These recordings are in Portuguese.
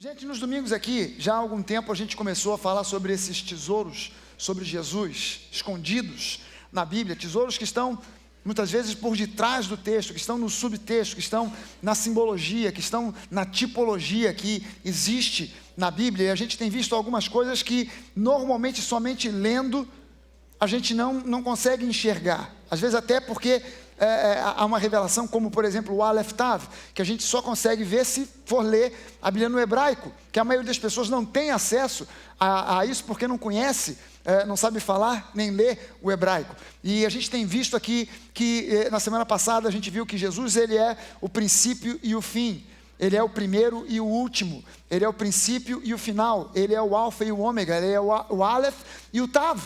Gente, nos domingos aqui, já há algum tempo a gente começou a falar sobre esses tesouros, sobre Jesus, escondidos na Bíblia, tesouros que estão muitas vezes por detrás do texto, que estão no subtexto, que estão na simbologia, que estão na tipologia que existe na Bíblia. E a gente tem visto algumas coisas que normalmente somente lendo a gente não consegue enxergar, às vezes até porque há uma revelação como, por exemplo, o Aleph Tav, que a gente só consegue ver se for ler a Bíblia no hebraico, que a maioria das pessoas não tem acesso a isso porque não conhece, não sabe falar nem ler o hebraico. E a gente tem visto aqui que na semana passada a gente viu que Jesus, ele é o princípio e o fim. Ele é o primeiro e o último, ele é o princípio e o final, ele é o alfa e o ômega, ele é o Aleph e o Tav.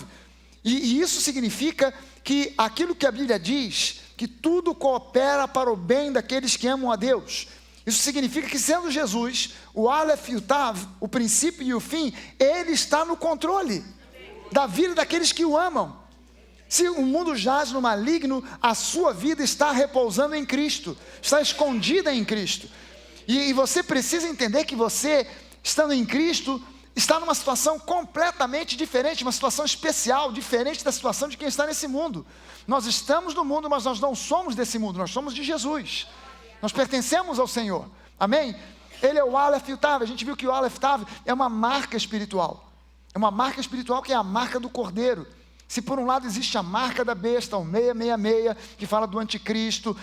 E isso significa que aquilo que a Bíblia diz, que tudo coopera para o bem daqueles que amam a Deus. Isso significa que, sendo Jesus, o Aleph e o Tav, o princípio e o fim, ele está no controle da vida daqueles que o amam. Se o mundo jaz no maligno, a sua vida está repousando em Cristo, está escondida em Cristo. E você precisa entender que você, estando em Cristo, está numa situação completamente diferente, uma situação especial, diferente da situação de quem está nesse mundo. Nós estamos no mundo, mas nós não somos desse mundo, nós somos de Jesus. Nós pertencemos ao Senhor, amém? Ele é o Aleph e o Tav. A gente viu que o Aleph Tav é uma marca espiritual. É uma marca espiritual que é a marca do Cordeiro. Se por um lado existe a marca da besta, o 666, que fala do anticristo,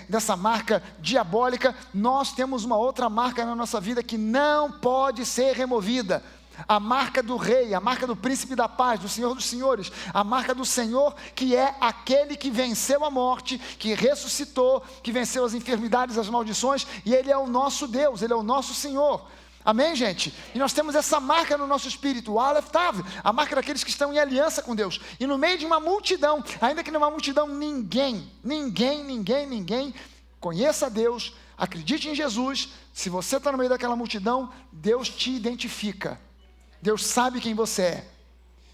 dessa marca diabólica, nós temos uma outra marca na nossa vida que não pode ser removida. A marca do rei, a marca do príncipe da paz, do Senhor dos senhores, a marca do Senhor, que é aquele que venceu a morte, que ressuscitou, que venceu as enfermidades, as maldições, e ele é o nosso Deus, ele é o nosso Senhor. Amém, gente? E nós temos essa marca no nosso espírito, o Aleph Tav, a marca daqueles que estão em aliança com Deus. E no meio de uma multidão, ainda que numa multidão ninguém conheça Deus, acredite em Jesus. Se você está no meio daquela multidão, Deus te identifica. Deus sabe quem você é.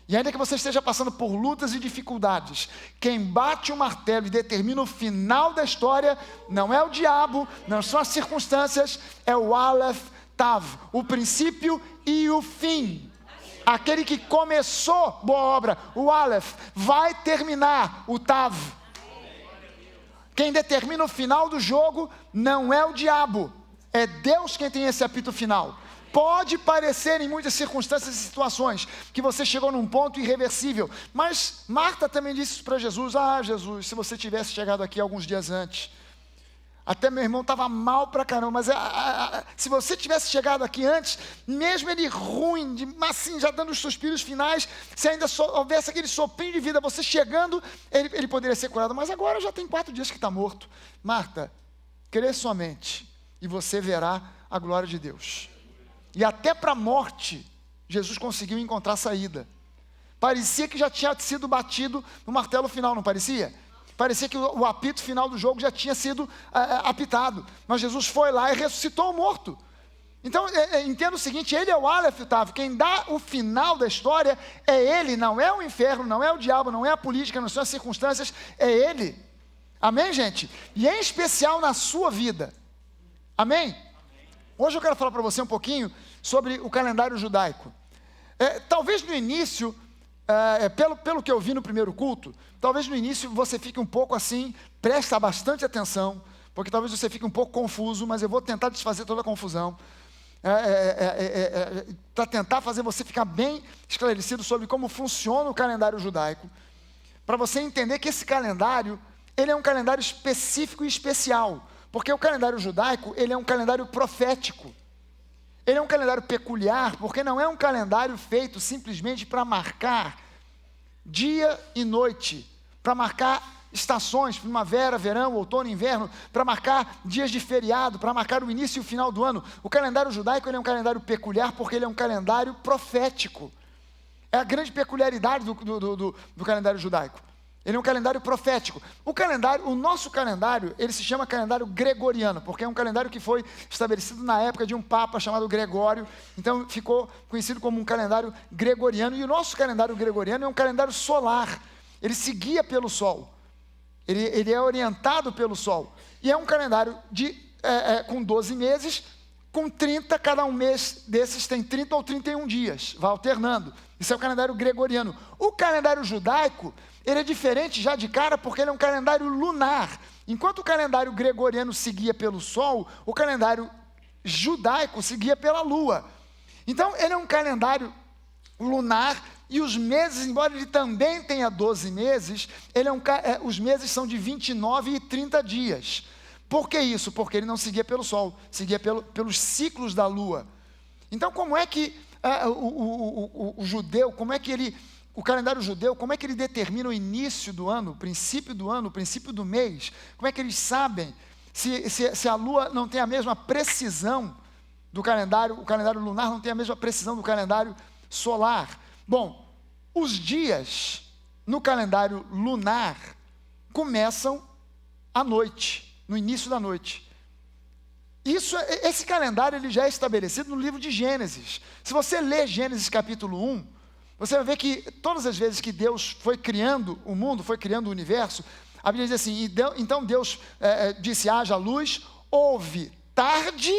E ainda que você esteja passando por lutas e dificuldades, quem bate o martelo e determina o final da história, não é o diabo, não são as circunstâncias, é o Aleph Tav, o princípio e o fim. Aquele que começou boa obra, o Aleph, vai terminar o Tav. Quem determina o final do jogo não é o diabo, é Deus quem tem esse apito final. Pode parecer em muitas circunstâncias e situações que você chegou num ponto irreversível, mas Marta também disse isso para Jesus: Jesus, se você tivesse chegado aqui alguns dias antes, até meu irmão estava mal pra caramba, mas se você tivesse chegado aqui antes, mesmo ele ruim, mas assim, já dando os suspiros finais, se ainda houvesse aquele sopinho de vida, você chegando, ele poderia ser curado, mas agora já tem 4 dias que está morto. Marta, crê somente, e você verá a glória de Deus. E até para a morte, Jesus conseguiu encontrar saída. Parecia que já tinha sido batido no martelo final, não parecia? Parecia que o apito final do jogo já tinha sido apitado. Mas Jesus foi lá e ressuscitou o morto. Então, entenda o seguinte, ele é o Aleph Tav. Quem dá o final da história é ele, não é o inferno, não é o diabo, não é a política, não são as circunstâncias, é ele. Amém, gente? E em especial na sua vida. Amém? Hoje eu quero falar para você um pouquinho sobre o calendário judaico. Talvez no início, pelo que eu vi no primeiro culto, talvez no início você fique um pouco assim, presta bastante atenção, porque talvez você fique um pouco confuso, mas eu vou tentar desfazer toda a confusão, para tentar fazer você ficar bem esclarecido sobre como funciona o calendário judaico, para você entender que esse calendário, ele é um calendário específico e especial, porque o calendário judaico, ele é um calendário profético. Ele é um calendário peculiar, porque não é um calendário feito simplesmente para marcar dia e noite, para marcar estações, primavera, verão, outono, inverno, para marcar dias de feriado, para marcar o início e o final do ano. O calendário judaico, ele é um calendário peculiar porque ele é um calendário profético. É a grande peculiaridade do calendário judaico. Ele é um calendário profético. O nosso calendário, ele se chama calendário gregoriano, porque é um calendário que foi estabelecido na época de um papa chamado Gregório, então ficou conhecido como um calendário gregoriano, e o nosso calendário gregoriano é um calendário solar, ele se guia pelo sol, ele é orientado pelo sol, e é um calendário com 12 meses, com 30, cada um mês desses tem 30 ou 31 dias, vai alternando. Isso é o calendário gregoriano. O calendário judaico, ele é diferente já de cara, porque ele é um calendário lunar. Enquanto o calendário gregoriano seguia pelo sol, o calendário judaico seguia pela lua. Então, ele é um calendário lunar, e os meses, embora ele também tenha 12 meses, os meses são de 29 e 30 dias. Por que isso? Porque ele não seguia pelo sol, seguia pelos ciclos da lua. Então, como é que o judeu, o calendário judeu, como é que ele determina o início do ano, o princípio do mês? Como é que eles sabem se a lua não tem a mesma precisão do calendário, o calendário lunar não tem a mesma precisão do calendário solar? Bom, os dias no calendário lunar começam à noite, no início da noite. Esse calendário ele já é estabelecido no livro de Gênesis. Se você ler Gênesis capítulo 1, você vai ver que todas as vezes que Deus foi criando o mundo, foi criando o universo, a Bíblia diz assim, então Deus disse, haja luz, houve tarde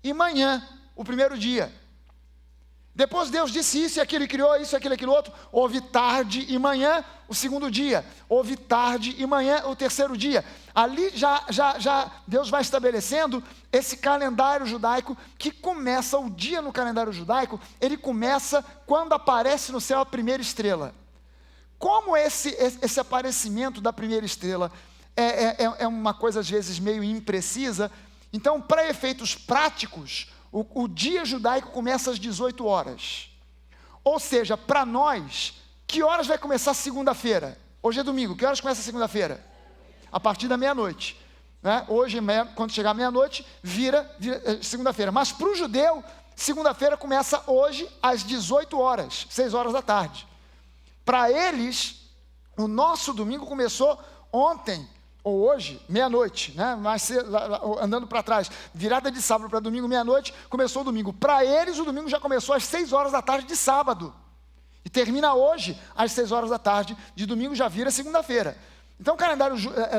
e manhã, o primeiro dia. Depois Deus disse isso e aquilo, Ele criou isso, aquilo outro. Houve tarde e manhã, o segundo dia. Houve tarde e manhã, o terceiro dia. Ali já Deus vai estabelecendo esse calendário judaico, que começa, o dia no calendário judaico, ele começa quando aparece no céu a primeira estrela. Como esse aparecimento da primeira estrela é uma coisa às vezes meio imprecisa, então para efeitos práticos, o dia judaico começa às 18 horas. Ou seja, para nós, que horas vai começar segunda-feira? Hoje é domingo, que horas começa segunda-feira? A partir da meia-noite. Né? Hoje, quando chegar a meia-noite, vira segunda-feira. Mas para o judeu, segunda-feira começa hoje às 18 horas, 6 horas da tarde. Para eles, o nosso domingo começou ontem, ou hoje, meia-noite, né? Mas andando para trás, virada de sábado para domingo, meia-noite, começou o domingo. Para eles, o domingo já começou às 6 horas da tarde de sábado. E termina hoje, às 6 horas da tarde, de domingo já vira segunda-feira. Então o calendário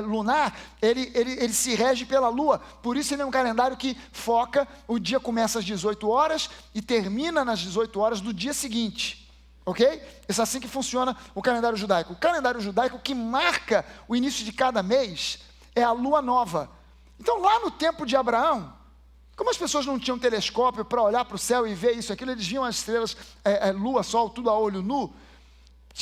lunar, ele se rege pela lua, por isso ele é um calendário que foca, o dia começa às 18 horas e termina nas 18 horas do dia seguinte. Ok? É assim que funciona o calendário judaico. O calendário judaico que marca o início de cada mês é a lua nova. Então, lá no tempo de Abraão, como as pessoas não tinham telescópio para olhar para o céu e ver isso e aquilo, eles viam as estrelas, lua, sol, tudo a olho nu,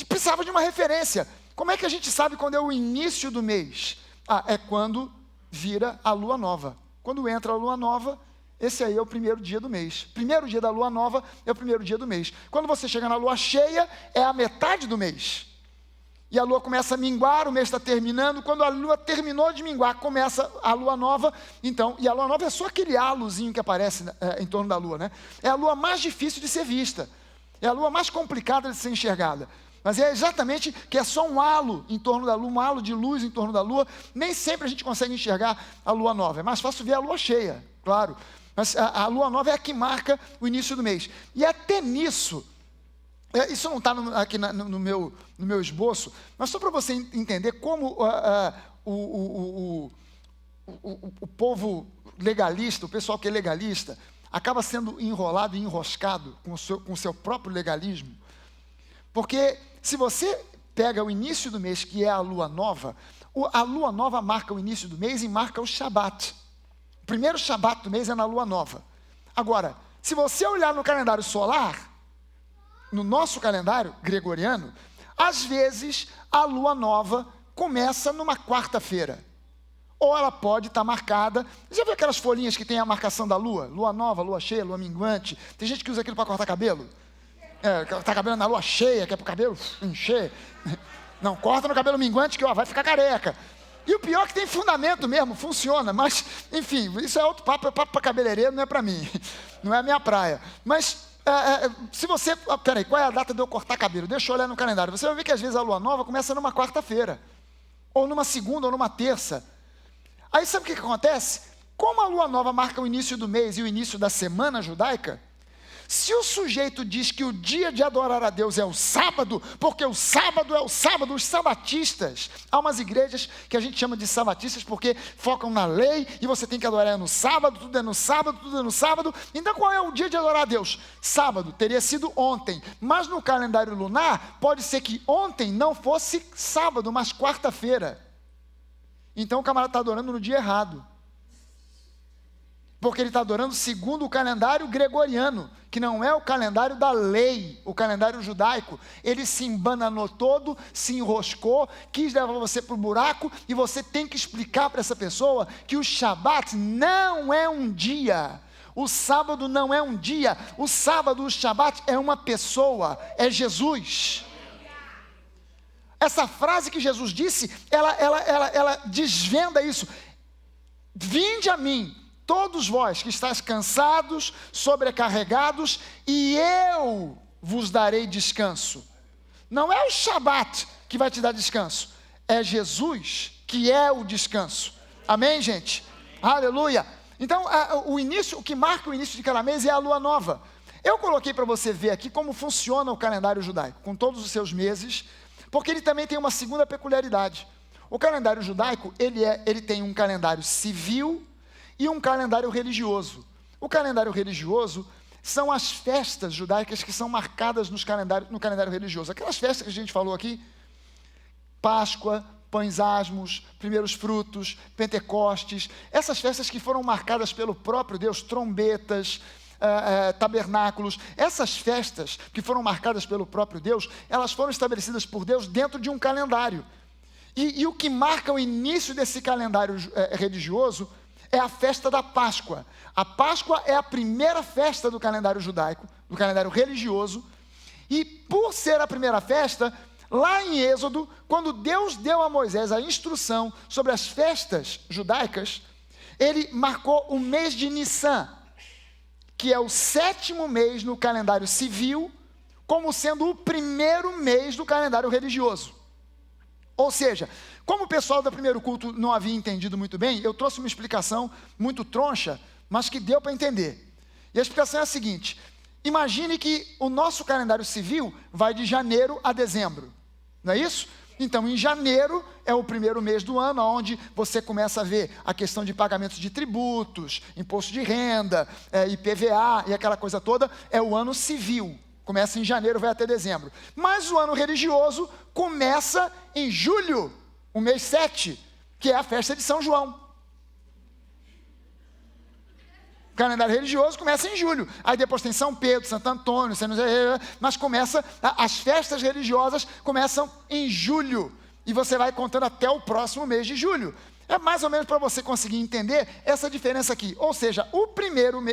precisava de uma referência. Como é que a gente sabe quando é o início do mês? É quando vira a lua nova. Quando entra a lua nova, esse aí é o primeiro dia do mês. Primeiro dia da lua nova é o primeiro dia do mês. Quando você chega na lua cheia, é a metade do mês. E a lua começa a minguar, o mês está terminando. Quando a lua terminou de minguar, começa a lua nova. Então, e a lua nova é só aquele halozinho que aparece em torno da lua, né? É a lua mais difícil de ser vista. É a lua mais complicada de ser enxergada. Mas é exatamente que é só um halo em torno da lua, um halo de luz em torno da lua. Nem sempre a gente consegue enxergar a lua nova. É mais fácil ver a lua cheia, claro. Mas a lua nova é a que marca o início do mês. E até nisso, isso não está aqui no meu esboço, mas só para você entender como o povo legalista, o pessoal que é legalista, acaba sendo enrolado e enroscado com o seu próprio legalismo. Porque se você pega o início do mês, que é a lua nova marca o início do mês e marca o Shabat. O primeiro Shabat do mês é na lua nova. Agora, se você olhar no calendário solar, no nosso calendário gregoriano, às vezes a lua nova começa numa quarta-feira. Ou ela pode estar marcada. Já viu aquelas folhinhas que tem a marcação da lua? Lua nova, lua cheia, lua minguante. Tem gente que usa aquilo para cortar cabelo. Cortar cabelo na lua cheia, que é para o cabelo encher. Não, corta no cabelo minguante que vai ficar careca. E o pior é que tem fundamento mesmo, funciona, mas, enfim, isso é outro papo, é papo para cabeleireiro, não é para mim, não é a minha praia. Mas, se você, peraí, qual é a data de eu cortar cabelo? Deixa eu olhar no calendário, você vai ver que às vezes a lua nova começa numa quarta-feira, ou numa segunda, ou numa terça. Aí sabe o que acontece? Como a lua nova marca o início do mês e o início da semana judaica, Se o sujeito diz que o dia de adorar a Deus é o sábado, porque o sábado é o sábado, os sabatistas, há umas igrejas que a gente chama de sabatistas porque focam na lei e você tem que adorar no sábado, tudo é no sábado, tudo é no sábado. Então qual é o dia de adorar a Deus? Sábado, teria sido ontem, mas no calendário lunar pode ser que ontem não fosse sábado, mas quarta-feira. Então o camarada está adorando no dia errado. Porque ele está adorando segundo o calendário gregoriano, que não é o calendário da lei, o calendário judaico. Ele se embananou todo, se enroscou, quis levar você para o buraco, e você tem que explicar para essa pessoa que o Shabat não é um dia, o sábado não é um dia, o sábado, o Shabat é uma pessoa, é Jesus. Essa frase que Jesus disse, ela desvenda isso. Vinde a mim, todos vós que estáis cansados, sobrecarregados, e eu vos darei descanso. Não é o Shabat que vai te dar descanso, é Jesus que é o descanso. Amém, gente? Amém. Aleluia. Então, o que marca o início de cada mês é a lua nova. Eu coloquei para você ver aqui como funciona o calendário judaico, com todos os seus meses, porque ele também tem uma segunda peculiaridade. O calendário judaico, ele tem um calendário civil e um calendário religioso. O calendário religioso são as festas judaicas que são marcadas no calendário religioso. Aquelas festas que a gente falou aqui, Páscoa, pães asmos, primeiros frutos, Pentecostes, essas festas que foram marcadas pelo próprio Deus, trombetas, tabernáculos, essas festas que foram marcadas pelo próprio Deus, elas foram estabelecidas por Deus dentro de um calendário. E o que marca o início desse calendário religioso é a festa da Páscoa. A Páscoa é a primeira festa do calendário judaico, do calendário religioso, e por ser a primeira festa, lá em Êxodo, quando Deus deu a Moisés a instrução sobre as festas judaicas, ele marcou o mês de Nissan, que é o 7º mês no calendário civil, como sendo o primeiro mês do calendário religioso. Ou seja, como o pessoal do primeiro culto não havia entendido muito bem, eu trouxe uma explicação muito troncha, mas que deu para entender. E a explicação é a seguinte: imagine que o nosso calendário civil vai de janeiro a dezembro, não é isso? Então, em janeiro é o primeiro mês do ano, onde você começa a ver a questão de pagamentos de tributos, imposto de renda, IPVA e aquela coisa toda, é o ano civil. Começa em janeiro, vai até dezembro. Mas o ano religioso começa em julho, o mês 7, que é a festa de São João. O calendário religioso começa em julho. Aí depois tem São Pedro, Santo Antônio, mas as festas religiosas começam em julho. E você vai contando até o próximo mês de julho. É mais ou menos para você conseguir entender essa diferença aqui. Ou seja,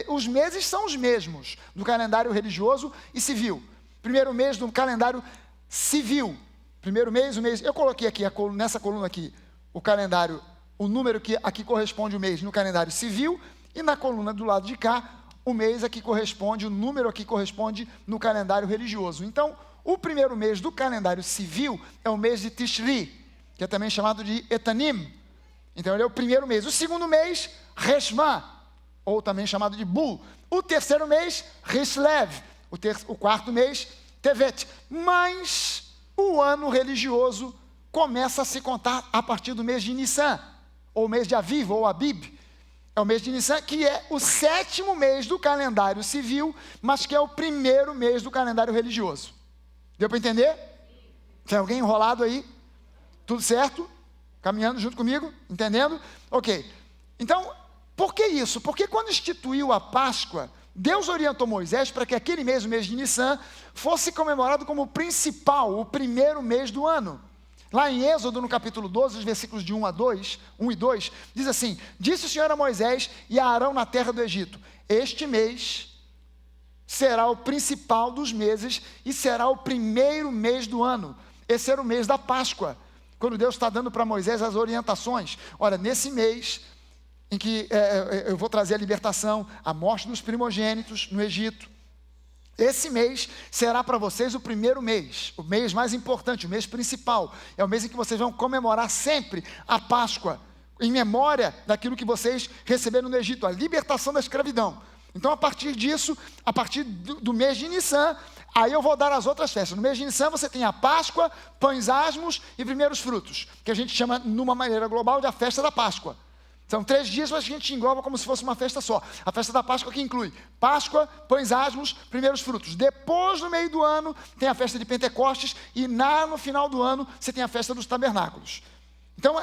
os meses são os mesmos do calendário religioso e civil. Primeiro mês do calendário civil. Primeiro mês, o mês. Eu coloquei aqui, nessa coluna aqui, o calendário, o número que aqui corresponde o mês no calendário civil, e na coluna do lado de cá, o mês aqui corresponde, o número aqui corresponde no calendário religioso. Então, o primeiro mês do calendário civil é o mês de Tishri, que é também chamado de Etanim. Então, ele é o primeiro mês. O segundo mês, Reshvan, ou também chamado de Bul. O terceiro mês, Rislev. O quarto mês, Tevet. Mas o ano religioso começa a se contar a partir do mês de Nissan, ou mês de Aviv, ou Abib. É o mês de Nissan, que é o 7º mês do calendário civil, mas que é o primeiro mês do calendário religioso. Deu para entender? Tem alguém enrolado aí? Tudo certo? Caminhando junto comigo? Entendendo? Ok. Então, por que isso? Porque quando instituiu a Páscoa, Deus orientou Moisés para que aquele mês, o mês de Nissan, fosse comemorado como o principal, o primeiro mês do ano. Lá em Êxodo, no capítulo 12, os versículos de 1 e 2, diz assim: disse o Senhor a Moisés e a Arão na terra do Egito: este mês será o principal dos meses e será o primeiro mês do ano. Esse era o mês da Páscoa, quando Deus está dando para Moisés as orientações. Olha, nesse mês em que eu vou trazer a libertação, a morte dos primogênitos no Egito, esse mês será para vocês o primeiro mês, o mês mais importante, o mês principal. É o mês em que vocês vão comemorar sempre a Páscoa, em memória daquilo que vocês receberam no Egito, a libertação da escravidão. Então, a partir disso, a partir do mês de Nissan, aí eu vou dar as outras festas. No mês de Nissan você tem a Páscoa, pães asmos e primeiros frutos, que a gente chama, numa maneira global, de a festa da Páscoa. São 3 dias, mas a gente engloba como se fosse uma festa só. A festa da Páscoa que inclui Páscoa, pães asmos, primeiros frutos. Depois, no meio do ano, tem a festa de Pentecostes e no final do ano você tem a festa dos tabernáculos. Então,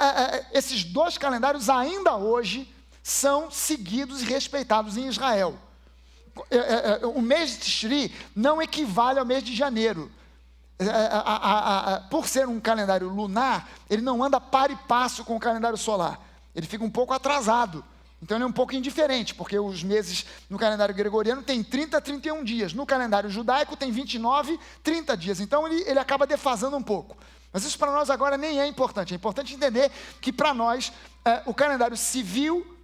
esses 2 calendários ainda hoje são seguidos e respeitados em Israel. O mês de Tishri não equivale ao mês de janeiro. Por ser um calendário lunar, ele não anda par e passo com o calendário solar. Ele fica um pouco atrasado. Então ele é um pouco indiferente, porque os meses no calendário gregoriano tem 30 a 31 dias. No calendário judaico tem 29, 30 dias. Então ele acaba defasando um pouco. Mas isso para nós agora nem é importante. É importante entender que para nós o calendário civil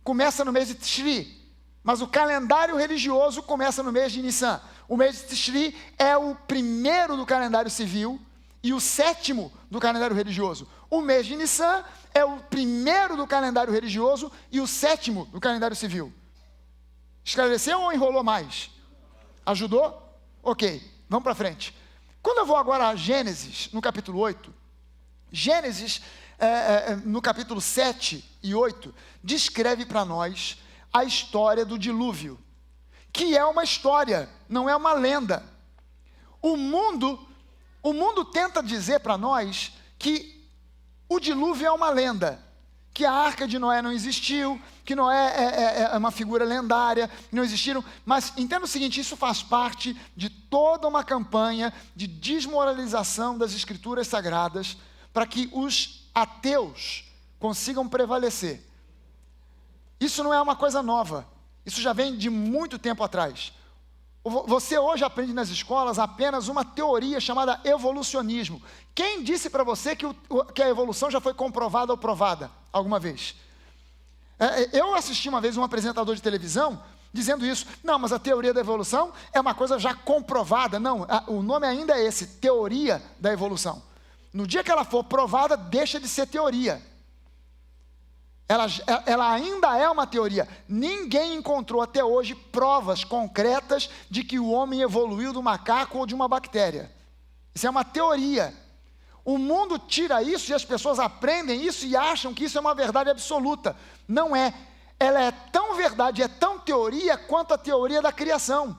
começa no mês de Tishri, mas o calendário religioso começa no mês de Nissan. O mês de Tishri é o primeiro do calendário civil e o 7º do calendário religioso. O mês de Nissan é o primeiro do calendário religioso e o 7º do calendário civil. Esclareceu ou enrolou mais? Ajudou? Ok, vamos para frente. Quando eu vou agora a Gênesis, no capítulo 8, Gênesis, no capítulo 7 e 8, descreve para nós a história do dilúvio, que é uma história, não é uma lenda. O mundo tenta dizer para nós que o dilúvio é uma lenda, que a arca de Noé não existiu, que Noé é uma figura lendária, que não existiram, mas entenda o seguinte, isso faz parte de toda uma campanha de desmoralização das escrituras sagradas, para que os ateus consigam prevalecer. Isso não é uma coisa nova, isso já vem de muito tempo atrás. Você hoje aprende nas escolas apenas uma teoria chamada evolucionismo. Quem disse para você que a evolução já foi comprovada ou provada alguma vez? Eu assisti uma vez um apresentador de televisão dizendo isso. Não, mas a teoria da evolução é uma coisa já comprovada. Não, o nome ainda é esse, teoria da evolução. No dia que ela for provada, deixa de ser teoria. Ela ainda é uma teoria. Ninguém encontrou até hoje provas concretas de que o homem evoluiu do macaco ou de uma bactéria. Isso é uma teoria. O mundo tira isso e as pessoas aprendem isso e acham que isso é uma verdade absoluta. Não é. Ela é tão verdade, é tão teoria quanto a teoria da criação.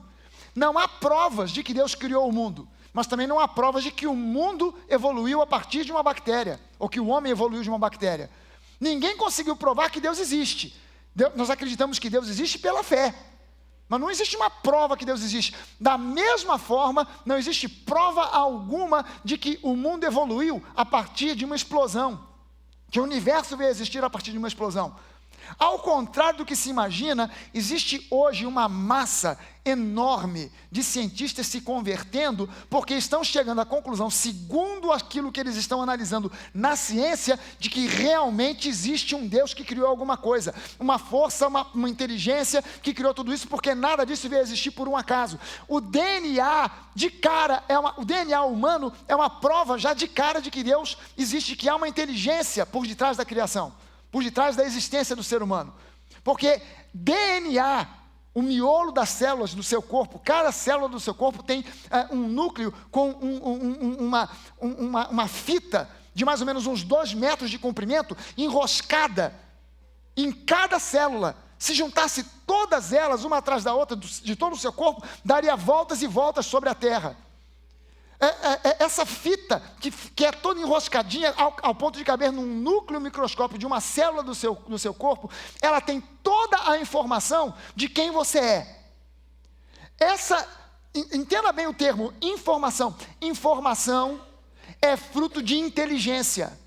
Não há provas de que Deus criou o mundo, mas também não há provas de que o mundo evoluiu a partir de uma bactéria, ou que o homem evoluiu de uma bactéria. Ninguém conseguiu provar que Deus existe. Nós acreditamos que Deus existe pela fé, mas não existe uma prova que Deus existe. Da mesma forma, não existe prova alguma de que o mundo evoluiu a partir de uma explosão, que o universo veio a existir a partir de uma explosão. Ao contrário do que se imagina, existe hoje uma massa enorme de cientistas se convertendo, porque estão chegando à conclusão, segundo aquilo que eles estão analisando na ciência, de que realmente existe um Deus que criou alguma coisa, uma força, uma inteligência que criou tudo isso, porque nada disso veio a existir por um acaso. O DNA de cara, o DNA humano é uma prova já de cara de que Deus existe, que há uma inteligência por detrás da criação, por detrás da existência do ser humano. Porque DNA, o miolo das células do seu corpo, cada célula do seu corpo tem um núcleo com uma fita de mais ou menos uns 2 metros de comprimento, enroscada em cada célula. Se juntasse todas elas, uma atrás da outra, de todo o seu corpo, daria voltas e voltas sobre a Terra. Essa fita, que é toda enroscadinha ao ponto de caber num núcleo microscópio de uma célula do seu corpo, ela tem toda a informação de quem você é. Entenda bem o termo informação. Informação é fruto de inteligência,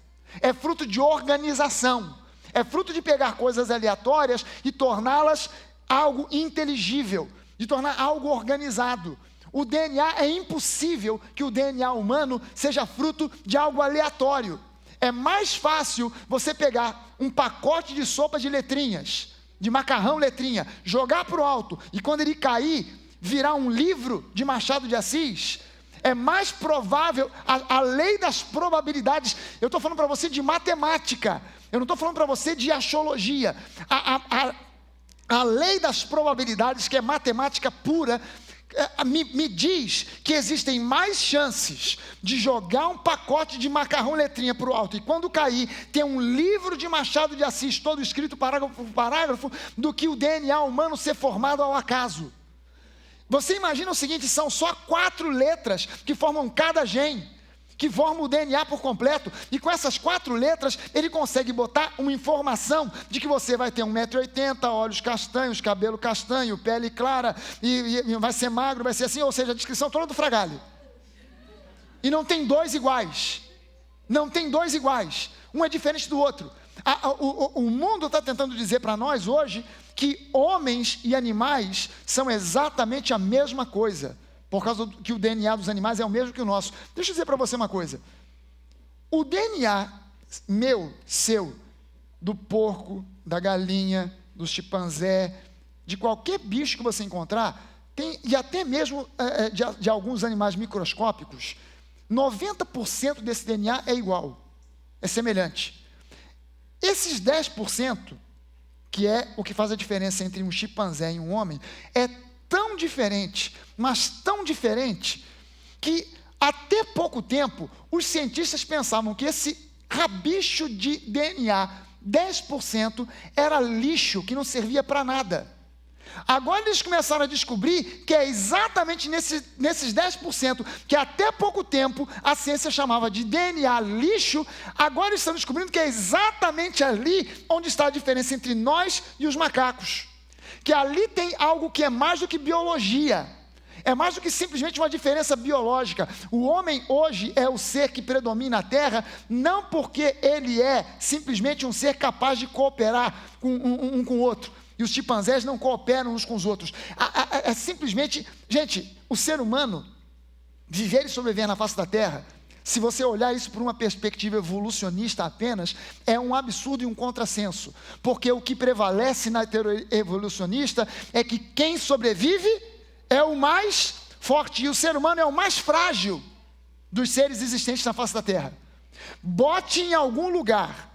é fruto de organização, é fruto de pegar coisas aleatórias e torná-las algo inteligível, de tornar algo organizado. O DNA, é impossível que o DNA humano seja fruto de algo aleatório. É mais fácil você pegar um pacote de sopa de letrinhas, de macarrão letrinha, jogar para o alto e quando ele cair, virar um livro de Machado de Assis. É mais provável, a lei das probabilidades, eu estou falando para você de matemática, eu não estou falando para você de astrologia. A lei das probabilidades, que é matemática pura, me diz que existem mais chances de jogar um pacote de macarrão letrinha para o alto e quando cair, ter um livro de Machado de Assis todo escrito parágrafo por parágrafo, do que o DNA humano ser formado ao acaso. Você imagina o seguinte, são só 4 letras que formam cada gene, que formam o DNA por completo, e com essas 4 letras, ele consegue botar uma informação de que você vai ter 1,80 m, olhos castanhos, cabelo castanho, pele clara, e vai ser magro, vai ser assim, ou seja, a descrição toda do Fragale. E não tem 2 iguais, não tem 2 iguais, um é diferente do outro. O mundo está tentando dizer para nós hoje, que homens e animais são exatamente a mesma coisa, por causa que o DNA dos animais é o mesmo que o nosso. Deixa eu dizer para você uma coisa. O DNA meu, seu, do porco, da galinha, do chimpanzé, de qualquer bicho que você encontrar, e até mesmo de alguns animais microscópicos, 90% desse DNA é igual, é semelhante. Esses 10%, que é o que faz a diferença entre um chimpanzé e um homem, é tão diferente, mas tão diferente, que até pouco tempo, os cientistas pensavam que esse rabicho de DNA, 10%, era lixo, que não servia para nada. Agora eles começaram a descobrir que é exatamente nesses 10%, que até pouco tempo a ciência chamava de DNA lixo, agora estão descobrindo que é exatamente ali onde está a diferença entre nós e os macacos. Que ali tem algo que é mais do que biologia, é mais do que simplesmente uma diferença biológica. O homem hoje é o ser que predomina na Terra, não porque ele é simplesmente um ser capaz de cooperar um com o outro, e os chimpanzés não cooperam uns com os outros, é simplesmente, gente, o ser humano, viver e sobreviver na face da Terra, se você olhar isso por uma perspectiva evolucionista apenas, é um absurdo e um contrassenso, porque o que prevalece na teoria evolucionista é que quem sobrevive é o mais forte, e o ser humano é o mais frágil dos seres existentes na face da Terra. Bote em algum lugar,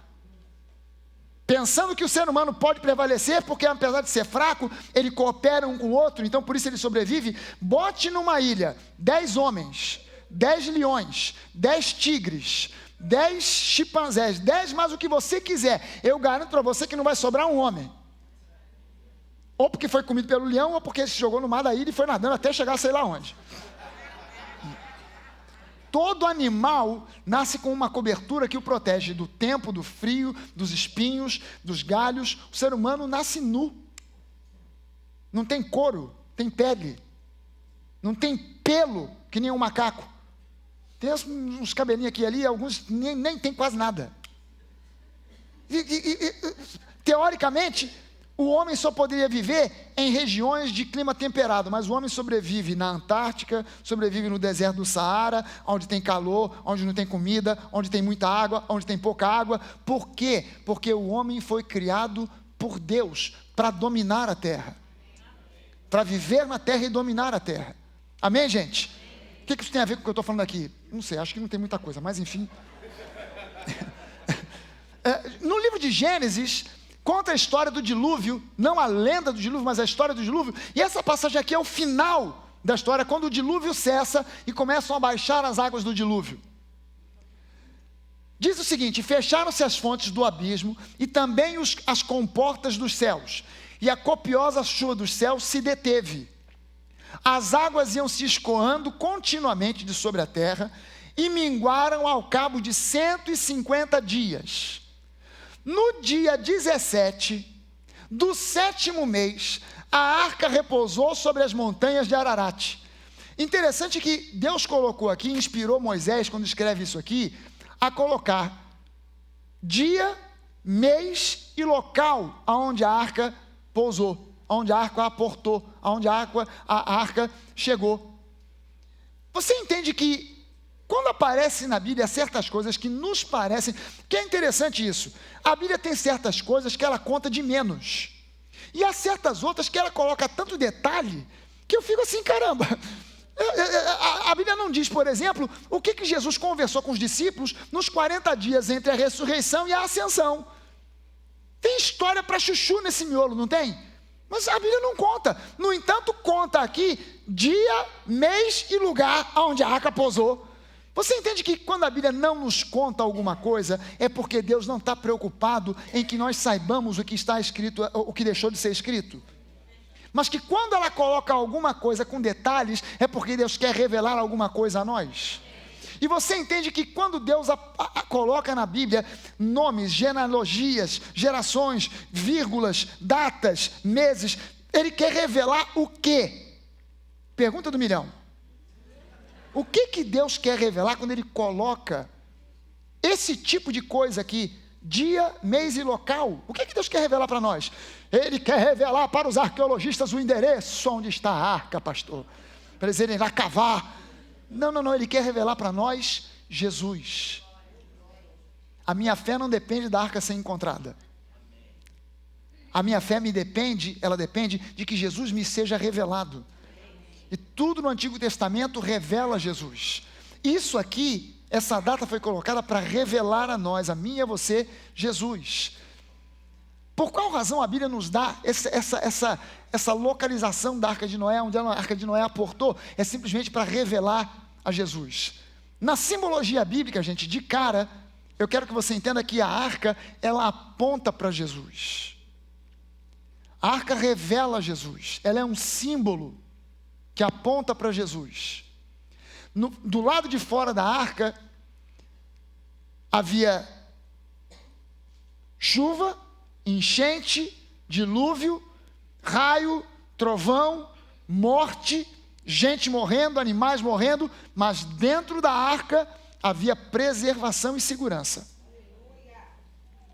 pensando que o ser humano pode prevalecer, porque apesar de ser fraco, ele coopera um com o outro, então por isso ele sobrevive. Bote numa ilha 10 homens, 10 leões, 10 tigres, 10 chimpanzés, 10 mais o que você quiser, eu garanto para você que não vai sobrar um homem, ou porque foi comido pelo leão, ou porque se jogou no mar da ilha e foi nadando até chegar sei lá onde. Todo animal nasce com uma cobertura que o protege do tempo, do frio, dos espinhos, dos galhos. O ser humano nasce nu, não tem couro, tem pele, não tem pelo, que nem um macaco. Tem uns cabelinhos aqui e ali, alguns nem tem quase nada. Teoricamente, o homem só poderia viver em regiões de clima temperado, mas o homem sobrevive na Antártica, sobrevive no deserto do Saara, onde tem calor, onde não tem comida, onde tem muita água, onde tem pouca água. Por quê? Porque o homem foi criado por Deus para dominar a terra, para viver na terra e dominar a terra. Amém, gente? O que isso tem a ver com o que eu estou falando aqui? Não sei, acho que não tem muita coisa, mas enfim. No livro de Gênesis, conta a história do dilúvio, não a lenda do dilúvio, mas a história do dilúvio, e essa passagem aqui é o final da história, quando o dilúvio cessa e começam a baixar as águas do dilúvio. Diz o seguinte: fecharam-se as fontes do abismo e também as comportas dos céus, e a copiosa chuva dos céus se deteve. As águas iam se escoando continuamente de sobre a terra e minguaram ao cabo de 150 dias. No dia 17 do 7º mês, a arca repousou sobre as montanhas de Ararat. Interessante que Deus colocou aqui, inspirou Moisés, quando escreve isso aqui, a colocar dia, mês e local aonde a arca pousou, aonde a arca aportou, aonde a arca chegou. Você entende que quando aparece na Bíblia certas coisas que nos parecem, que é interessante isso, a Bíblia tem certas coisas que ela conta de menos, e há certas outras que ela coloca tanto detalhe, que eu fico assim, caramba, a Bíblia não diz, por exemplo, o que Jesus conversou com os discípulos nos 40 dias entre a ressurreição e a ascensão. Tem história para chuchu nesse miolo, não tem? Mas a Bíblia não conta. No entanto, conta aqui dia, mês e lugar onde a arca pousou. Você entende que quando a Bíblia não nos conta alguma coisa, é porque Deus não está preocupado em que nós saibamos o que está escrito, o que deixou de ser escrito. Mas que quando ela coloca alguma coisa com detalhes, é porque Deus quer revelar alguma coisa a nós. E você entende que quando Deus coloca na Bíblia nomes, genealogias, gerações, vírgulas, datas, meses, Ele quer revelar o quê? Pergunta do milhão. O que Deus quer revelar quando Ele coloca esse tipo de coisa aqui? Dia, mês e local. O que Deus quer revelar para nós? Ele quer revelar para os arqueologistas o endereço onde está a arca, pastor. Para eles irem lá cavar. Não, Ele quer revelar para nós Jesus. A minha fé não depende da arca ser encontrada. A minha fé ela depende de que Jesus me seja revelado. E tudo no Antigo Testamento revela Jesus. Isso aqui, essa data foi colocada para revelar a nós, a mim e a você, Jesus. Por qual razão a Bíblia nos dá essa localização da Arca de Noé, onde a Arca de Noé aportou? É simplesmente para revelar a Jesus. Na simbologia bíblica, gente, de cara, eu quero que você entenda que a arca, ela aponta para Jesus. A arca revela Jesus. Ela é um símbolo que aponta para Jesus. Do lado de fora da arca, havia chuva, enchente, dilúvio, raio, trovão, morte, gente morrendo, animais morrendo, mas dentro da arca havia preservação e segurança.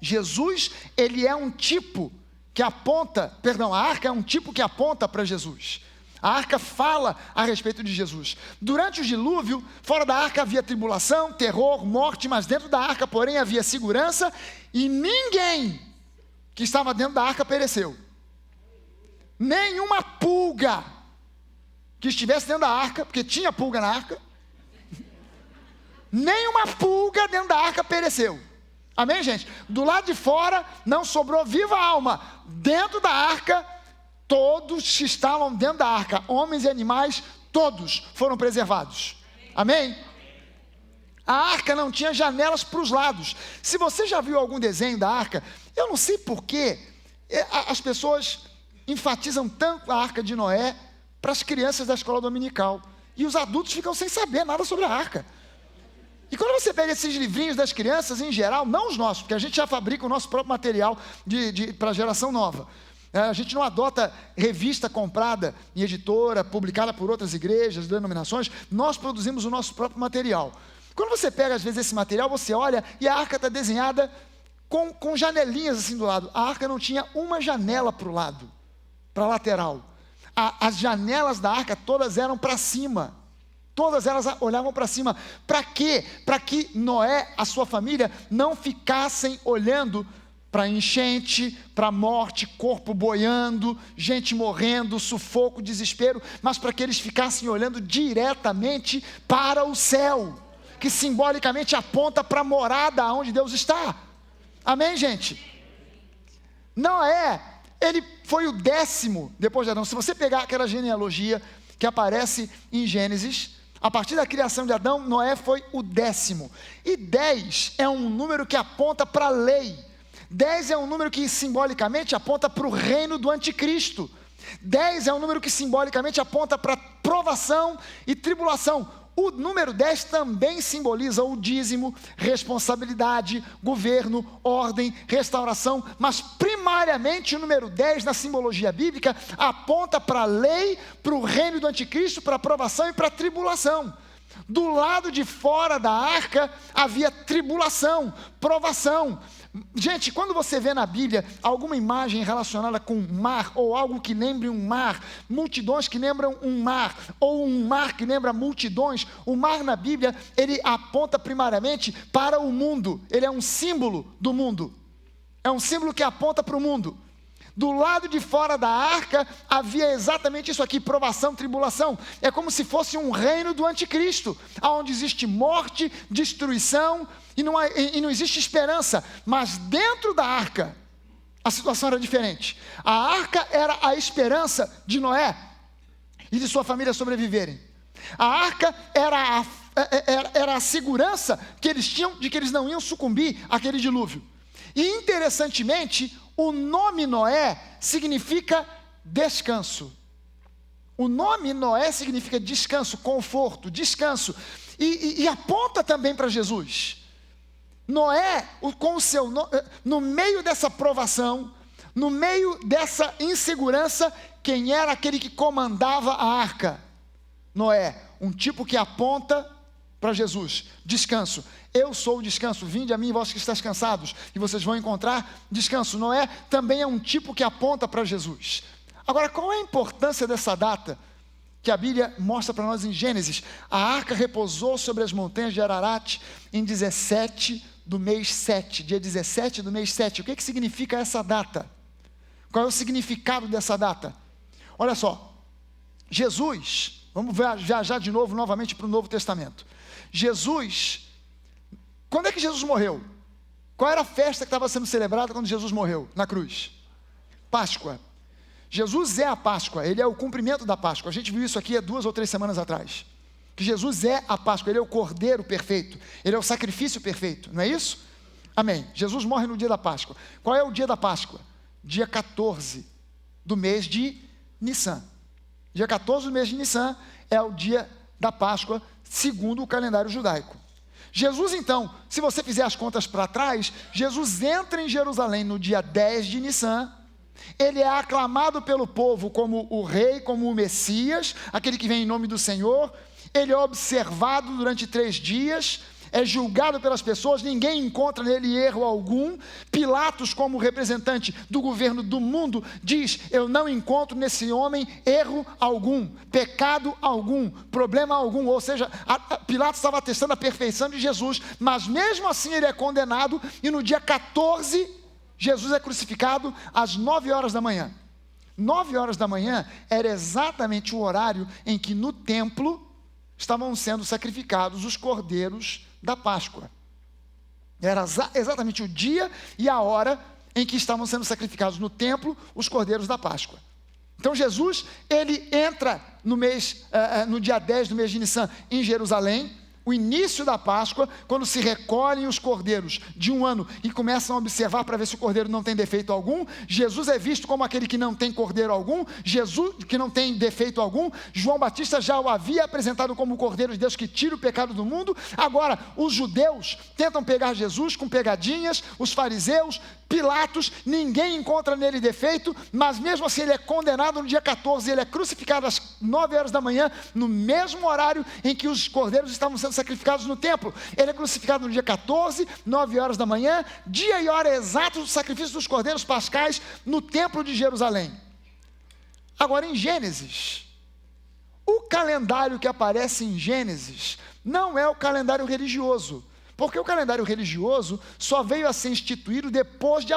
Jesus, ele é um tipo que aponta, a arca é um tipo que aponta para Jesus. A arca fala a respeito de Jesus. Durante o dilúvio, fora da arca havia tribulação, terror, morte, mas dentro da arca, porém, havia segurança e ninguém que estava dentro da arca pereceu. Nenhuma pulga que estivesse dentro da arca, porque tinha pulga na arca, nenhuma pulga dentro da arca pereceu. Amém, gente? Do lado de fora não sobrou viva alma. Dentro da arca, todos que estavam dentro da arca, homens e animais, todos foram preservados. Amém? A arca não tinha janelas para os lados. Se você já viu algum desenho da arca, eu não sei porquê as pessoas enfatizam tanto a arca de Noé para as crianças da escola dominical. E os adultos ficam sem saber nada sobre a arca. E quando você pega esses livrinhos das crianças, em geral, não os nossos, porque a gente já fabrica o nosso próprio material para a geração nova. A gente não adota revista comprada em editora, publicada por outras igrejas, denominações. Nós produzimos o nosso próprio material. Quando você pega, às vezes, esse material, você olha e a arca está desenhada com janelinhas assim do lado. A arca não tinha uma janela para o lado, para a lateral. As janelas da arca todas eram para cima. Todas elas olhavam para cima. Para quê? Para que Noé, a sua família, não ficassem olhando para enchente, para morte, corpo boiando, gente morrendo, sufoco, desespero, mas para que eles ficassem olhando diretamente para o céu, que simbolicamente aponta para a morada onde Deus está. Amém, gente? Noé, ele foi o 10º depois de Adão. Se você pegar aquela genealogia que aparece em Gênesis, a partir da criação de Adão, Noé foi o 10º. E 10 é um número que aponta para a lei. 10 é um número que simbolicamente aponta para o reino do anticristo. 10 é um número que simbolicamente aponta para provação e tribulação. O número 10 também simboliza o dízimo, responsabilidade, governo, ordem, restauração, mas primariamente o número 10 na simbologia bíblica aponta para a lei, para o reino do anticristo, para a provação e para a tribulação. Do lado de fora da arca havia tribulação, provação. Gente, quando você vê na Bíblia alguma imagem relacionada com um mar, ou algo que lembre um mar, multidões que lembram um mar, ou um mar que lembra multidões, o mar na Bíblia, ele aponta primariamente para o mundo. Ele é um símbolo do mundo. É um símbolo que aponta para o mundo. Do lado de fora da arca havia exatamente isso aqui, provação, tribulação. É como se fosse um reino do anticristo, onde existe morte, destruição e não existe esperança. Mas dentro da arca a situação era diferente. A arca era a esperança de Noé e de sua família sobreviverem. A arca era a segurança que eles tinham de que eles não iam sucumbir àquele dilúvio. E interessantemente, o nome Noé significa descanso. O nome Noé significa descanso, conforto, descanso. E aponta também para Jesus. Noé, no meio dessa provação, no meio dessa insegurança, quem era aquele que comandava a arca? Noé, um tipo que aponta para Jesus, descanso. Eu sou o descanso, vinde a mim vós que estáis cansados, e vocês vão encontrar descanso. Noé também é um tipo que aponta para Jesus. Agora, qual é a importância dessa data que a Bíblia mostra para nós em Gênesis? A arca repousou sobre as montanhas de Ararat em 17 do mês 7, dia 17 do mês 7. O que significa essa data? Qual é o significado dessa data? Olha só, Jesus, vamos viajar de novo, novamente para o Novo Testamento. Jesus, quando é que Jesus morreu? Qual era a festa que estava sendo celebrada quando Jesus morreu na cruz? Páscoa. Jesus é a Páscoa, ele é o cumprimento da Páscoa. A gente viu isso aqui há 2 ou 3 semanas atrás. Que Jesus é a Páscoa, ele é o Cordeiro perfeito, ele é o sacrifício perfeito, não é isso? Amém. Jesus morre no dia da Páscoa. Qual é o dia da Páscoa? Dia 14 do mês de Nissan. Dia 14 do mês de Nissan é o dia da Páscoa, segundo o calendário judaico. Jesus, então, se você fizer as contas para trás, Jesus entra em Jerusalém no dia 10 de Nissan. Ele é aclamado pelo povo como o rei, como o Messias, aquele que vem em nome do Senhor. Ele é observado durante 3 dias, é julgado pelas pessoas, ninguém encontra nele erro algum. Pilatos, como representante do governo do mundo, diz: eu não encontro nesse homem erro algum, pecado algum, problema algum. Ou seja, Pilatos estava atestando a perfeição de Jesus, mas mesmo assim ele é condenado, e no dia 14, Jesus é crucificado às 9 horas da manhã. 9 horas da manhã era exatamente o horário em que no templo estavam sendo sacrificados os cordeiros da Páscoa. Era exatamente o dia e a hora em que estavam sendo sacrificados no templo os cordeiros da Páscoa. Então Jesus, ele entra no dia 10 do mês de Nissan em Jerusalém, o início da Páscoa, quando se recolhem os cordeiros de 1 ano e começam a observar para ver se o cordeiro não tem defeito algum. Jesus é visto como aquele que não tem cordeiro algum, Jesus que não tem defeito algum. João Batista já o havia apresentado como o Cordeiro de Deus que tira o pecado do mundo. Agora, os judeus tentam pegar Jesus com pegadinhas, os fariseus, Pilatos, ninguém encontra nele defeito, mas mesmo assim ele é condenado no dia 14, ele é crucificado às 9 horas da manhã, no mesmo horário em que os cordeiros estavam sendo sacrificados no templo. Ele é crucificado no dia 14, 9 horas da manhã, dia e hora exatos do sacrifício dos cordeiros pascais no templo de Jerusalém. Agora, em Gênesis, o calendário que aparece em Gênesis não é o calendário religioso, porque o calendário religioso só veio a ser instituído depois de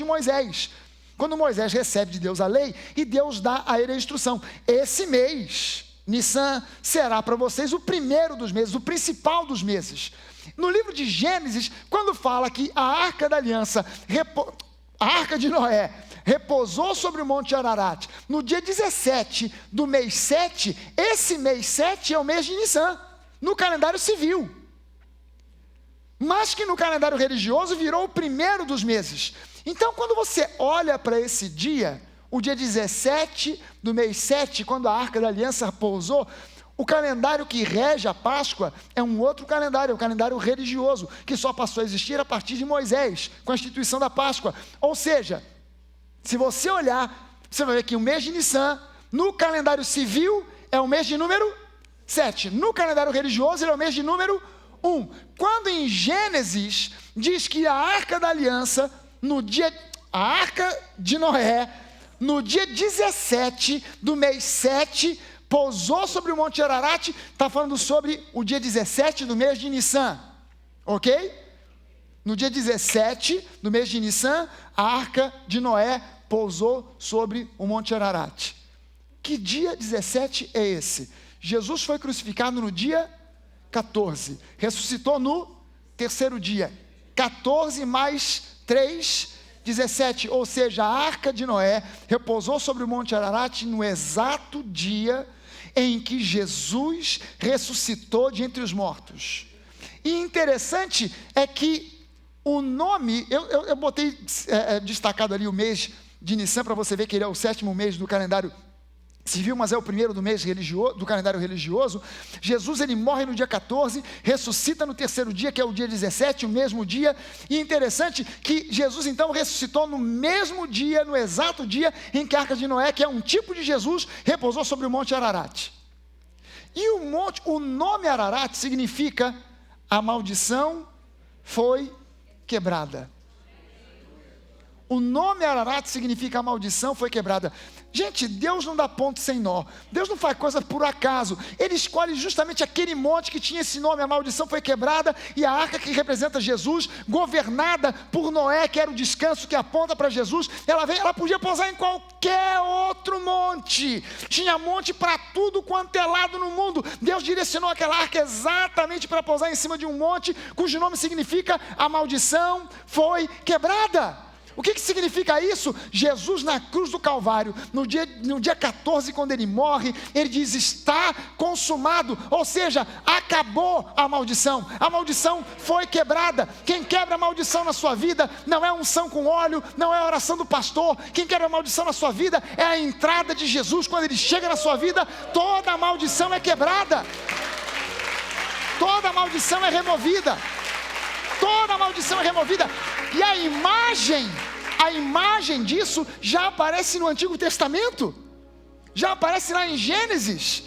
Moisés. Quando Moisés recebe de Deus a lei e Deus dá a ele a instrução: esse mês, Nissan, será para vocês o primeiro dos meses, o principal dos meses. No livro de Gênesis, quando fala que a arca da aliança, a arca de Noé, repousou sobre o monte Ararat no dia 17 do mês 7, esse mês 7 é o mês de Nissan, no calendário civil. Mas que no calendário religioso virou o primeiro dos meses. Então, quando você olha para esse dia, o dia 17 do mês 7, quando a Arca da Aliança pousou, o calendário que rege a Páscoa é um outro calendário, é o calendário religioso, que só passou a existir a partir de Moisés, com a instituição da Páscoa. Ou seja, se você olhar, você vai ver que o mês de Nissan, no calendário civil, é o mês de número 7. No calendário religioso, ele é o mês de número 1. Quando em Gênesis diz que a Arca da Aliança, a Arca de Noé, no dia 17 do mês 7, pousou sobre o Monte Ararat, está falando sobre o dia 17 do mês de Nissan, ok? No dia 17 do mês de Nissan, a Arca de Noé pousou sobre o Monte Ararat. Que dia 17 é esse? Jesus foi crucificado no dia 14, ressuscitou no terceiro dia. 14 mais 3, 17, ou seja, a arca de Noé repousou sobre o Monte Ararat no exato dia em que Jesus ressuscitou de entre os mortos. E interessante é que o nome, eu botei destacado ali o mês de Nissan, para você ver que ele é o 7º mês do calendário civil, mas é o primeiro do mês religioso, do calendário religioso. Jesus, ele morre no dia 14, ressuscita no 3º dia, que é o dia 17, o mesmo dia. E interessante que Jesus então ressuscitou no mesmo dia, no exato dia em que a arca de Noé, que é um tipo de Jesus, repousou sobre o Monte Ararat. E o nome Ararat significa: a maldição foi quebrada. O nome Ararat significa: a maldição foi quebrada. Gente, Deus não dá ponto sem nó. Deus não faz coisa por acaso. Ele escolhe justamente aquele monte que tinha esse nome. A maldição foi quebrada, e a arca, que representa Jesus, governada por Noé, que era o descanso que aponta para Jesus, ela podia pousar em qualquer outro monte. Tinha monte para tudo quanto é lado no mundo. Deus direcionou aquela arca exatamente para pousar em cima de um monte cujo nome significa: a maldição foi quebrada. O que significa isso? Jesus, na cruz do Calvário, no dia 14, quando ele morre, ele diz: está consumado, ou seja, acabou a maldição foi quebrada. Quem quebra a maldição na sua vida não é unção com óleo, não é a oração do pastor. Quem quebra a maldição na sua vida é a entrada de Jesus. Quando ele chega na sua vida, toda a maldição é quebrada, toda a maldição é removida. Toda a maldição é removida. E a imagem disso já aparece no Antigo Testamento, já aparece lá em Gênesis.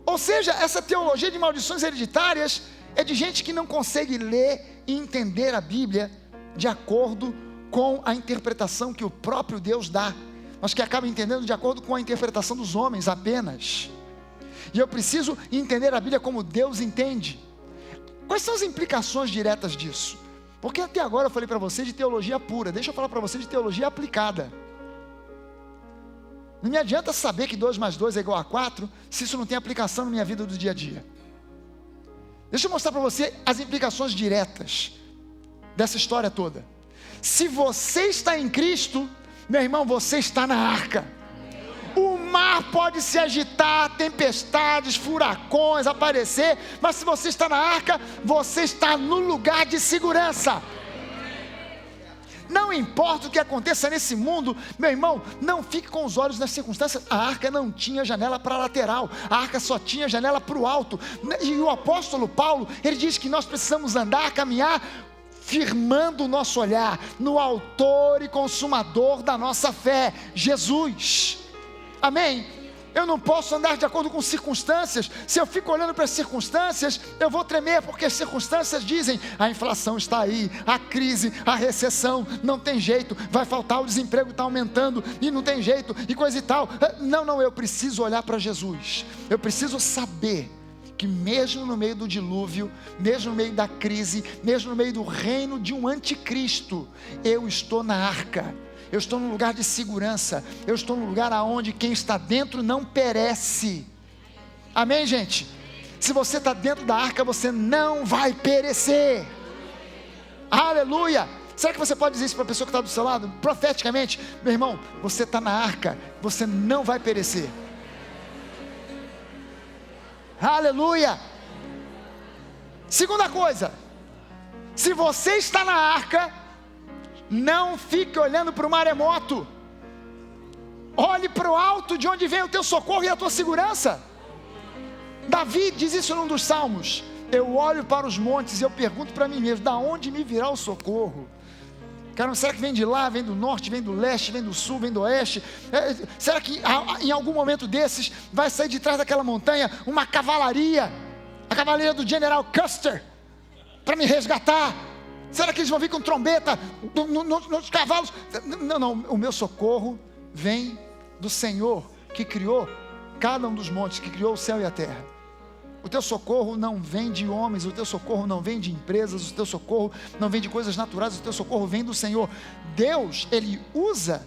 Ou seja, essa teologia de maldições hereditárias é de gente que não consegue ler e entender a Bíblia de acordo com a interpretação que o próprio Deus dá, mas que acaba entendendo de acordo com a interpretação dos homens apenas. E eu preciso entender a Bíblia como Deus entende. Quais são as implicações diretas disso? Porque até agora eu falei para você de teologia pura. Deixa eu falar para você de teologia aplicada. Não me adianta saber que 2 mais 2 é igual a 4, se isso não tem aplicação na minha vida do dia a dia. Deixa eu mostrar para você as implicações diretas dessa história toda. Se você está em Cristo, meu irmão, você está na arca. O mar pode se agitar, tempestades, furacões aparecer, mas se você está na arca, você está no lugar de segurança. Não importa o que aconteça nesse mundo, meu irmão, não fique com os olhos nas circunstâncias. A arca não tinha janela para a lateral, a arca só tinha janela para o alto. E o apóstolo Paulo, ele diz que nós precisamos andar, caminhar, firmando o nosso olhar no autor e consumador da nossa fé, Jesus. Amém? Eu não posso andar de acordo com circunstâncias. Se eu fico olhando para as circunstâncias, eu vou tremer, porque as circunstâncias dizem: a inflação está aí, a crise, a recessão, não tem jeito, vai faltar, o desemprego está aumentando, e não tem jeito, e coisa e tal. Não, eu preciso olhar para Jesus. Eu preciso saber que mesmo no meio do dilúvio, mesmo no meio da crise, mesmo no meio do reino de um anticristo, eu estou na arca. Eu estou num lugar de segurança. Eu estou num lugar onde quem está dentro não perece. Amém, gente? Se você está dentro da arca, você não vai perecer. Aleluia! Será que você pode dizer isso para a pessoa que está do seu lado? Profeticamente: meu irmão, você está na arca, você não vai perecer. Aleluia! Segunda coisa: se você está na arca, não fique olhando para o maremoto. Olhe para o alto, de onde vem o teu socorro e a tua segurança. Davi diz isso num dos salmos: eu olho para os montes e eu pergunto para mim mesmo: da onde me virá o socorro? Cara, será que vem de lá, vem do norte, vem do leste, vem do sul, vem do oeste? Será que em algum momento desses vai sair de trás daquela montanha uma cavalaria, a cavalaria do General Custer, para me resgatar? Será que eles vão vir com trombeta nos cavalos? Não, o meu socorro vem do Senhor, que criou cada um dos montes, que criou o céu e a terra. O teu socorro não vem de homens, o teu socorro não vem de empresas, o teu socorro não vem de coisas naturais, o teu socorro vem do Senhor. Deus, Ele usa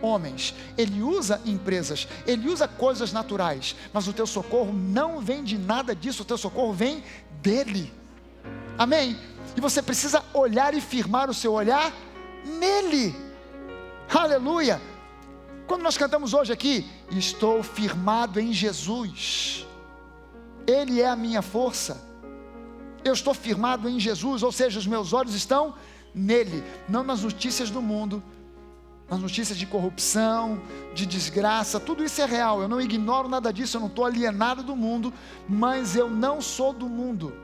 homens, Ele usa empresas, Ele usa coisas naturais, mas o teu socorro não vem de nada disso, o teu socorro vem dEle. Amém? E você precisa olhar e firmar o seu olhar nele. Aleluia! Quando nós cantamos hoje aqui, estou firmado em Jesus, Ele é a minha força, eu estou firmado em Jesus, ou seja, os meus olhos estão nele, não nas notícias do mundo, nas notícias de corrupção, de desgraça. Tudo isso é real, eu não ignoro nada disso, eu não estou alienado do mundo, mas eu não sou do mundo,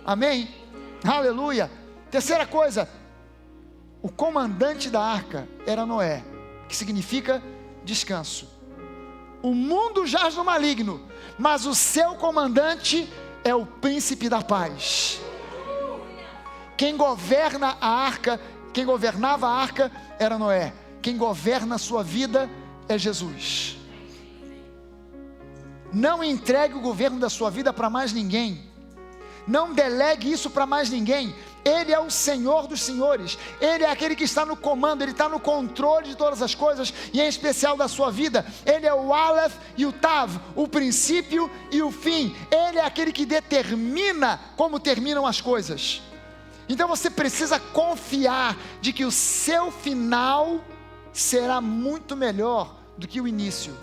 amém? Aleluia! Terceira coisa, o comandante da arca era Noé, que significa descanso. O mundo jaz no maligno, mas o seu comandante é o príncipe da paz. Quem governa a arca, quem governava a arca era Noé. Quem governa a sua vida é Jesus. Não entregue o governo da sua vida para mais ninguém. Não delegue isso para mais ninguém. Ele é o Senhor dos senhores, Ele é aquele que está no comando, Ele está no controle de todas as coisas, e em especial da sua vida. Ele é o Aleph e o Tav, o princípio e o fim. Ele é aquele que determina como terminam as coisas. Então você precisa confiar de que o seu final será muito melhor do que o início.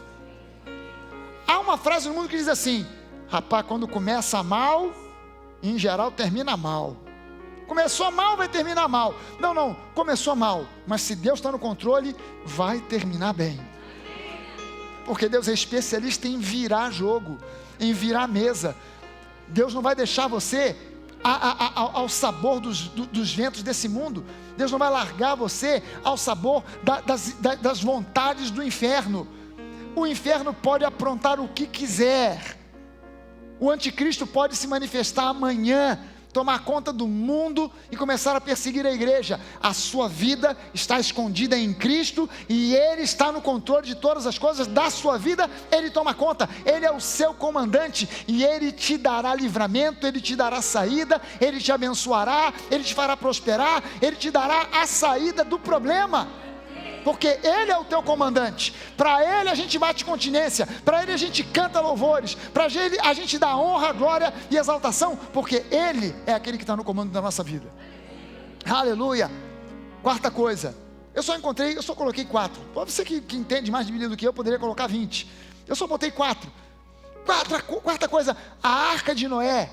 Há uma frase no mundo que diz assim: rapaz, quando começa mal, em geral termina mal. Começou mal, vai terminar mal. Não, começou mal, mas se Deus está no controle, vai terminar bem. Porque Deus é especialista em virar jogo, em virar mesa. Deus não vai deixar você ao sabor dos ventos desse mundo. Deus não vai largar você ao sabor das vontades do inferno. O inferno pode aprontar o que quiser. O anticristo pode se manifestar amanhã, tomar conta do mundo e começar a perseguir a igreja. A sua vida está escondida em Cristo e Ele está no controle de todas as coisas da sua vida. Ele toma conta, Ele é o seu comandante e Ele te dará livramento, Ele te dará saída, Ele te abençoará, Ele te fará prosperar, Ele te dará a saída do problema, porque Ele é o teu comandante. Para Ele a gente bate continência, para Ele a gente canta louvores, para Ele a gente dá honra, glória e exaltação, porque Ele é aquele que está no comando da nossa vida. Aleluia. Quarta coisa, eu só coloquei 4. Você que entende mais de Bíblia do que eu, poderia colocar 20. Eu só botei 4. Quarta coisa, a arca de Noé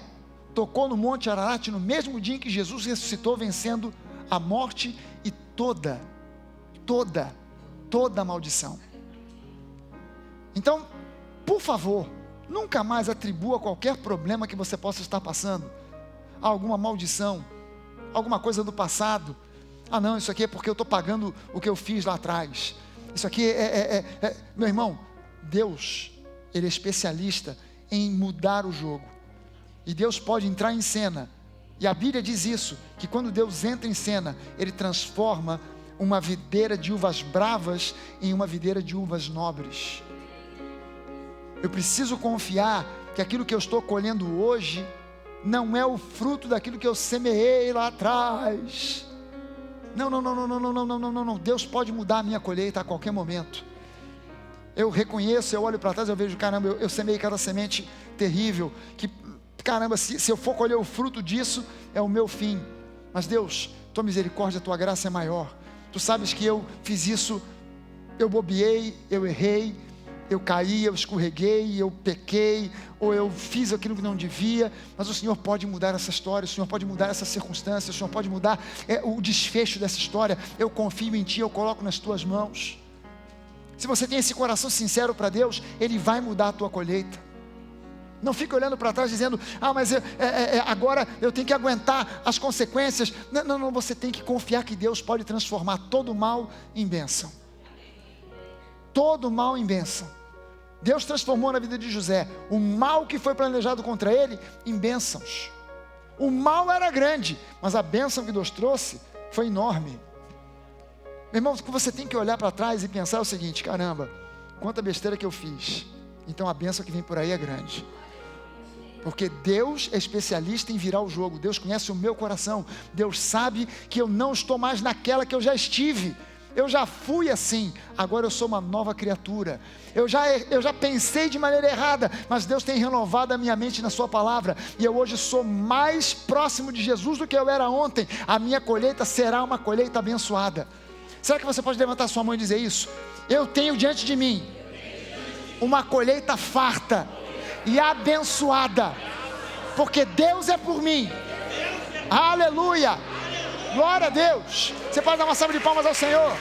tocou no Monte Ararat no mesmo dia em que Jesus ressuscitou, vencendo a morte e toda a maldição. Então, por favor, nunca mais atribua qualquer problema que você possa estar passando a alguma maldição, alguma coisa do passado. Ah não, isso aqui é porque eu estou pagando o que eu fiz lá atrás. Isso aqui meu irmão, Deus, Ele é especialista em mudar o jogo, e Deus pode entrar em cena, e a Bíblia diz isso, que quando Deus entra em cena, Ele transforma uma videira de uvas bravas em uma videira de uvas nobres. Eu preciso confiar que aquilo que eu estou colhendo hoje não é o fruto daquilo que eu semeei lá atrás. Não. Deus pode mudar a minha colheita a qualquer momento. Eu reconheço, eu olho para trás, eu vejo, caramba, eu semeei cada semente terrível, que caramba, se eu for colher o fruto disso, é o meu fim. Mas Deus, tua misericórdia, tua graça é maior. Tu sabes que eu fiz isso, eu bobeei, eu errei, eu caí, eu escorreguei, eu pequei, ou eu fiz aquilo que não devia, mas o Senhor pode mudar essa história, o Senhor pode mudar essa circunstância, o Senhor pode mudar o desfecho dessa história. Eu confio em Ti, eu coloco nas Tuas mãos. Se você tem esse coração sincero para Deus, Ele vai mudar a tua colheita. Não fique olhando para trás dizendo, mas agora eu tenho que aguentar as consequências. Não, você tem que confiar que Deus pode transformar todo mal em bênção. Todo mal em bênção. Deus transformou na vida de José o mal que foi planejado contra ele em bênçãos. O mal era grande, mas a bênção que Deus trouxe foi enorme. Meu irmão, você tem que olhar para trás e pensar o seguinte: caramba, quanta besteira que eu fiz. Então a bênção que vem por aí é grande. Porque Deus é especialista em virar o jogo. Deus conhece o meu coração. Deus sabe que eu não estou mais naquela que eu já estive. Eu já fui assim, agora eu sou uma nova criatura. Eu já pensei de maneira errada, mas Deus tem renovado a minha mente na sua palavra, e eu hoje sou mais próximo de Jesus do que eu era ontem. A minha colheita será uma colheita abençoada. Será que você pode levantar sua mão e dizer isso? Eu tenho diante de mim uma colheita farta e abençoada, porque Deus é por mim. Aleluia, glória a Deus. Você pode dar uma salva de palmas ao Senhor.